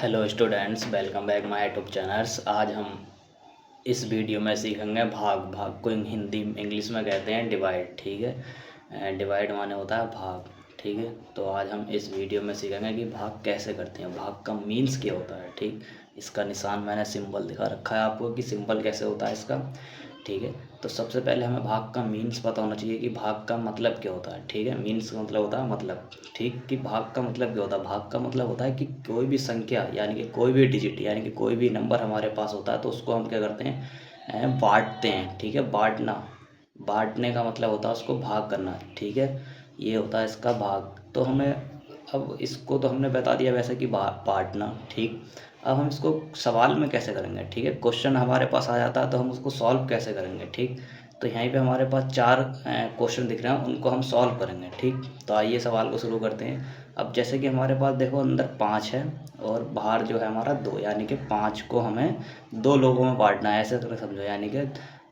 Hello students, welcome back my YouTube channels. आज हम इस वीडियो में सीखेंगे भाग। भाग को हिंदी इंग्लिश में कहते हैं डिवाइड। ठीक है, डिवाइड माने होता है भाग। ठीक है, तो आज हम इस वीडियो में सीखेंगे कि भाग कैसे करते हैं, भाग का मीन्स क्या होता है। ठीक, इसका निशान मैंने सिंबल दिखा रखा है आपको कि सिंबल कैसे होता है इसका। ठीक है, तो सबसे पहले हमें भाग का मीन्स पता होना चाहिए कि भाग का मतलब क्या होता है। ठीक है, मीन्स का मतलब होता है मतलब। ठीक, कि भाग का मतलब क्या होता है। भाग का मतलब होता है कि कोई भी संख्या यानी कि कोई भी डिजिट यानी कि कोई भी नंबर हमारे पास होता है तो उसको हम क्या करते हैं, बांटते हैं। ठीक है, बांटना, बांटने का मतलब होता है उसको भाग करना। ठीक है, ये होता है इसका भाग। तो हमें अब इसको तो हमने बता दिया वैसे कि बांटना। ठीक, अब हम इसको सवाल में कैसे करेंगे। ठीक है, क्वेश्चन हमारे पास आ जाता है तो हम उसको सॉल्व कैसे करेंगे। ठीक, तो यहीं पे हमारे पास 4 क्वेश्चन दिख रहे हैं, उनको हम सॉल्व करेंगे। ठीक, तो आइए सवाल को शुरू करते हैं। अब जैसे कि हमारे पास देखो अंदर 5 है और बाहर जो है हमारा 2, यानी कि 5 को हमें 2 लोगों में बांटना है। ऐसे तरह समझो, यानी कि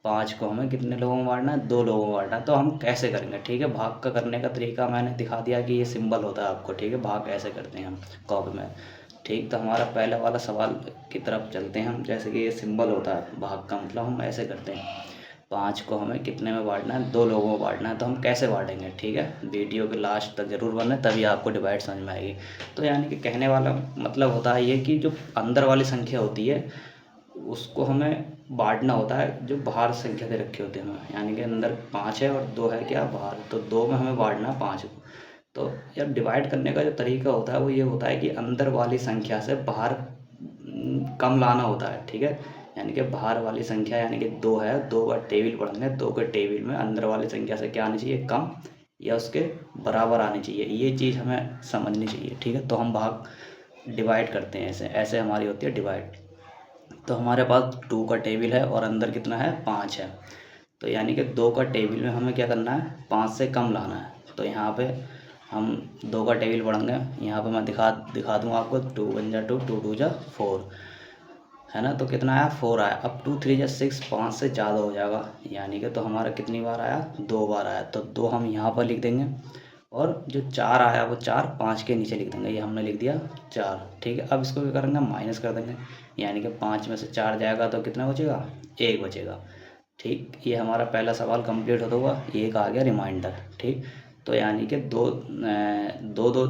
5 को हमें कितने लोगों में बांटना है, 2 लोगों में बांटना है। तो हम कैसे करेंगे। ठीक है, भाग का करने का तरीका मैंने दिखा दिया कि ये सिंबल होता है आपको। ठीक है, भाग ऐसे करते हैं हम कॉपी में। ठीक, तो हमारा पहला वाला सवाल की तरफ चलते हैं हम। जैसे कि ये सिंबल होता है भाग का, मतलब हम ऐसे करते हैं। 5 को हमें कितने में बांटना है, 2 लोगों में बांटना है। तो हम कैसे बांटेंगे। ठीक है, वीडियो के लास्ट तक ज़रूर बने, तभी आपको डिवाइड समझ में आएगी। तो यानी कि कहने वाला मतलब होता है ये कि जो अंदर वाली संख्या होती है उसको हमें बांटना होता है जो बाहर संख्या दे रखे होते हैं हमें। यानी कि अंदर 5 है और 2 है क्या बाहर, तो 2 में हमें बांटना है 5 को। तो जब डिवाइड करने का जो तरीका होता है वो ये होता है कि अंदर वाली संख्या से बाहर कम लाना होता है। ठीक है, यानी कि बाहर वाली संख्या यानी कि 2 है, 2 का टेबल पढ़ेंगे, 2 के टेबल में अंदर वाली संख्या से क्या आनी चाहिए, कम या उसके बराबर आनी चाहिए। ये चीज़ हमें समझनी चाहिए। ठीक है, तो हम भाग डिवाइड करते हैं, ऐसे ऐसे हमारी होती है डिवाइड। तो हमारे पास 2 का टेबल है और अंदर कितना है, 5 है। तो यानी कि 2 का टेबल में हमें क्या करना है, 5 से कम लाना है। तो यहाँ पे हम 2 का टेबल पढ़ेंगे। यहाँ पे मैं दिखा दिखा दूँ आपको। 2 1 जा 2, 2 2 जा 4, है ना। तो कितना आया, 4 आया। अब 2 3 जा 6, 5 से ज़्यादा हो जाएगा, यानी कि तो हमारा कितनी बार आया, 2 बार आया। तो 2 हम यहाँ पर लिख देंगे और जो 4 आया वो 4 5 के नीचे लिख देंगे। ये हमने लिख दिया 4। ठीक है, अब इसको क्या करेंगे, माइनस कर देंगे। यानी कि 5 में से 4 जाएगा तो कितना बचेगा, 1 बचेगा। ठीक, ये हमारा पहला सवाल कंप्लीट होता हुआ एक आ गया रिमाइंडर। ठीक, तो यानी कि दो दो